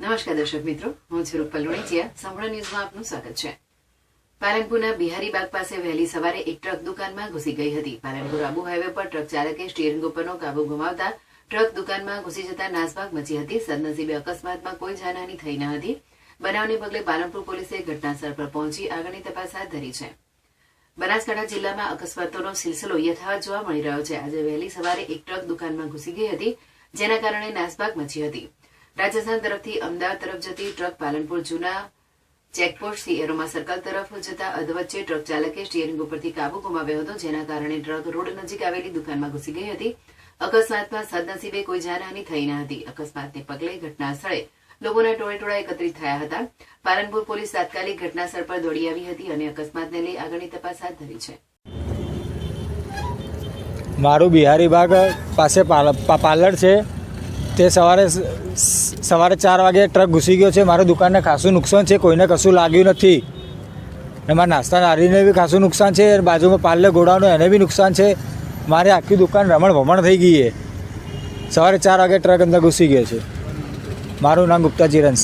નમસ્કાર દર્શક મિત્રો, હું છું રૂપલ લોણીચિયા. સંપૂર્ણ ન્યૂઝમાં આપનું સ્વાગત છે. પાલનપુરના બિહારી બાગ પાસે વહેલી સવારે એક ટ્રક દુકાનમાં ઘૂસી ગઈ હતી. પાલનપુર આબુ હાઈવે પર ટ્રક ચાલકે સ્ટીયરિંગ ઉપરનો કાબુ ગુમાવતા ટ્રક દુકાનમાં ઘૂસી જતા નાસભાગ મચી હતી. સદનસીબે અકસ્માતમાં કોઈ જાનહાની થઈ ન હતી. બનાવને પગલે પાલનપુર પોલીસે ઘટનાસ્થળ પર પહોંચી આગળની તપાસ હાથ ધરી છે. બનાસકાંઠા જિલ્લામાં અકસ્માતોનો સિલસિલો યથાવત જોવા મળી રહ્યો છે. આજે વહેલી સવારે એક ટ્રક દુકાનમાં ઘૂસી ગઈ હતી, જેના કારણે નાસભાગ મચી હતી. રાજસ્થાન તરફથી અમદાવાદ તરફ જતી ટ્રક પાલનપુર જૂના ચેકપોસ્ટથી એરોમા સર્કલ તરફ જતા અધવચ્ચે ટ્રક ચાલકે સ્ટીયરિંગ ઉપરથી કાબુ ગુમાવ્યો હતો, જેના કારણે ટ્રક રોડ નજીક આવેલી દુકાનમાં ઘૂસી ગઈ હતી. અકસ્માતમાં સદનસીબે કોઈ જાનહાની થઈ ન હતી. અકસ્માતને પગલે ઘટના સ્થળે લોકોના ટોળેટોળા એકત્રિત થયા હતા. પાલનપુર પોલીસ તાત્કાલિક ઘટનાસ્થળ પર દોડી આવી હતી અને અકસ્માતને લઈ આગળની તપાસ હાથ ધરી છે. મારું બિહારી બાગ પાસે પાર્લર છે. તે સવારે 4 વાગે ટ્રક ઘૂસી ગયો છે. મારી દુકાનને ખાસું નુકસાન છે, કોઈને કશું લાગ્યું નથી. એમાં નાસ્તા નારીને બી ખાસું નુકસાન છે. બાજુમાં પાર્લર ગોડાઉન એને બી નુકસાન છે. મારી આખી દુકાન રમણ ભમણ થઈ ગઈ છે. સવારે 4 વાગે ટ્રક અંદર ઘૂસી ગયો છે. મારું નામ ગુપ્તા જીરન્સ.